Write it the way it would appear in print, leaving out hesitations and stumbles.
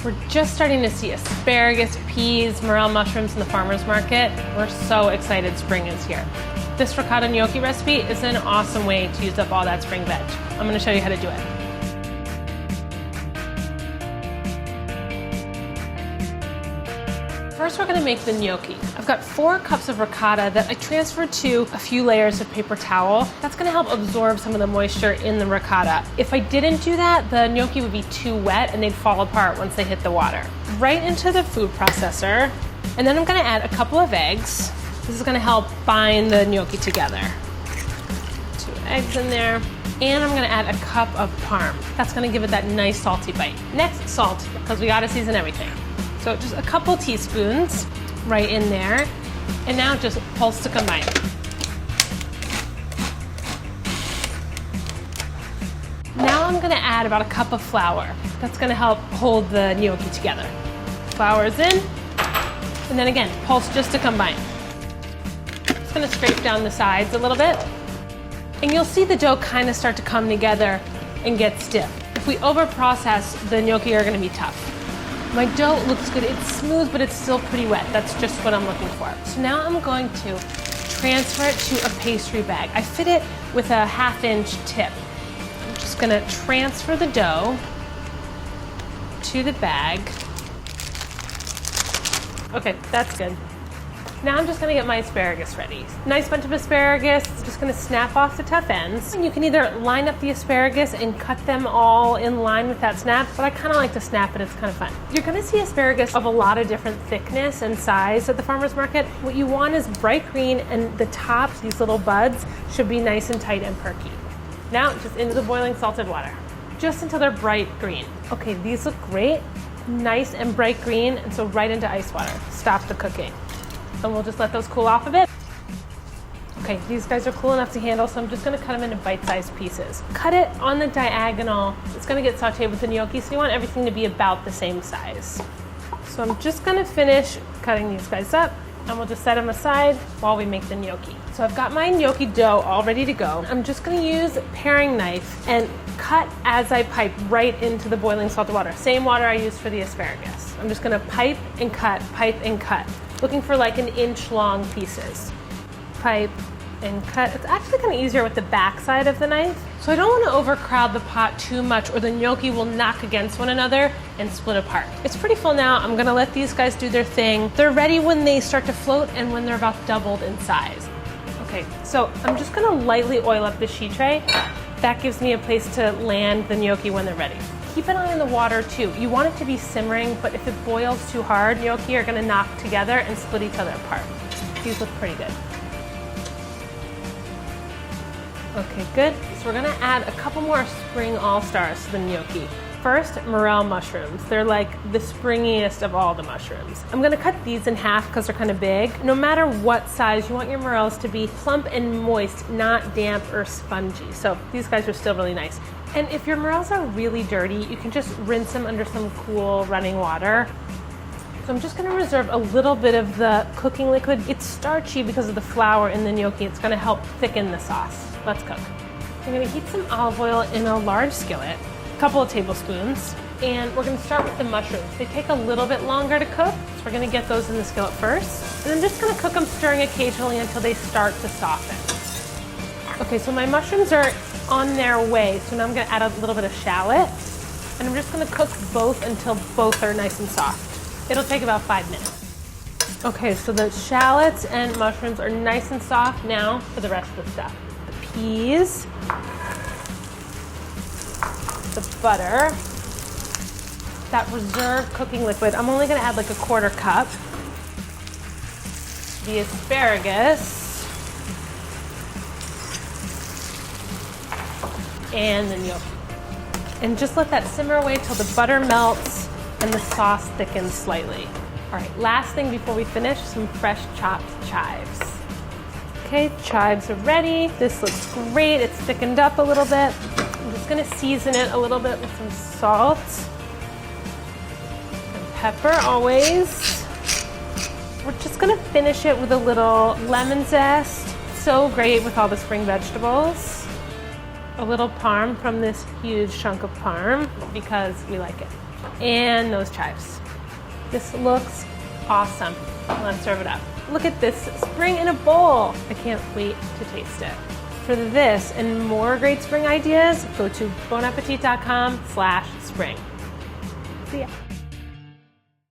We're just starting to see asparagus, peas, morel mushrooms in the farmer's market. We're so excited spring is here. This ricotta gnocchi recipe is an awesome way to use up all that spring veg. I'm going to show you how to do it. First, we're going to make the gnocchi. I've got 4 cups of ricotta that I transferred to a few layers of paper towel. That's going to help absorb some of the moisture in the ricotta. If I didn't do that, the gnocchi would be too wet and they'd fall apart once they hit the water. Right into the food processor, and then I'm going to add a couple of eggs. This is going to help bind the gnocchi together. 2 eggs in there, and I'm going to add a cup of parm. That's going to give it that nice salty bite. Next, salt, because we got to season everything. So just a couple teaspoons right in there. And now just pulse to combine. Now I'm gonna add about a cup of flour. That's gonna help hold the gnocchi together. Flour is in, and then again, pulse just to combine. Just gonna scrape down the sides a little bit. And you'll see the dough kind of start to come together and get stiff. If we over-process, the gnocchi are gonna be tough. My dough looks good. It's smooth, but it's still pretty wet. That's just what I'm looking for. So now I'm going to transfer it to a pastry bag. I fit it with a 1/2-inch tip. I'm just gonna transfer the dough to the bag. Okay, that's good. Now I'm just gonna get my asparagus ready. Nice bunch of asparagus, just gonna snap off the tough ends. And you can either line up the asparagus and cut them all in line with that snap, but I kinda like to snap it, it's kind of fun. You're gonna see asparagus of a lot of different thickness and size at the farmer's market. What you want is bright green, and the tops, these little buds, should be nice and tight and perky. Now, just into the boiling salted water, just until they're bright green. Okay, these look great, nice and bright green, and so right into ice water. Stop the cooking. And we'll just let those cool off a bit. Okay, these guys are cool enough to handle, so I'm just gonna cut them into bite-sized pieces. Cut it on the diagonal. It's gonna get sauteed with the gnocchi, so you want everything to be about the same size. So I'm just gonna finish cutting these guys up, and we'll just set them aside while we make the gnocchi. So I've got my gnocchi dough all ready to go. I'm just gonna use a paring knife and cut as I pipe right into the boiling salted water. Same water I used for the asparagus. I'm just gonna pipe and cut, looking for like 1 inch long pieces. Pipe and cut. It's actually kind of easier with the back side of the knife. So I don't want to overcrowd the pot too much, or the gnocchi will knock against one another and split apart. It's pretty full now. I'm gonna let these guys do their thing. They're ready when they start to float and when they're about doubled in size. Okay, so I'm just gonna lightly oil up the sheet tray. That gives me a place to land the gnocchi when they're ready. Keep an eye on the water too. You want it to be simmering, but if it boils too hard, gnocchi are gonna knock together and split each other apart. These look pretty good. Okay, good. So we're gonna add a couple more spring all-stars to the gnocchi. First, morel mushrooms. They're like the springiest of all the mushrooms. I'm gonna cut these in half because they're kind of big. No matter what size, you want your morels to be plump and moist, not damp or spongy. So these guys are still really nice. And if your morels are really dirty, you can just rinse them under some cool running water. So I'm just gonna reserve a little bit of the cooking liquid. It's starchy because of the flour in the gnocchi. It's gonna help thicken the sauce. Let's cook. I'm gonna heat some olive oil in a large skillet, a couple of tablespoons, and we're gonna start with the mushrooms. They take a little bit longer to cook, so we're gonna get those in the skillet first. And I'm just gonna cook them, stirring occasionally until they start to soften. Okay, so my mushrooms are on their way, so now I'm gonna add a little bit of shallot, and I'm just gonna cook both until both are nice and soft. It'll take about 5 minutes. Okay, so the shallots and mushrooms are nice and soft. Now for the rest of the stuff. The peas, the butter, that reserved cooking liquid. I'm only gonna add like a 1/4 cup. The asparagus, and the gnocchi. And just let that simmer away till the butter melts and the sauce thickens slightly. All right, last thing before we finish, some fresh chopped chives. Okay, chives are ready. This looks great. It's thickened up a little bit. I'm just gonna season it a little bit with some salt and pepper always. We're just gonna finish it with a little lemon zest. So great with all the spring vegetables. A little parm from this huge chunk of parm because we like it. and those chives. This looks awesome. Let's serve it up. Look at this spring in a bowl. I can't wait to taste it. For this and more great spring ideas, go to bonappetit.com/spring. See ya.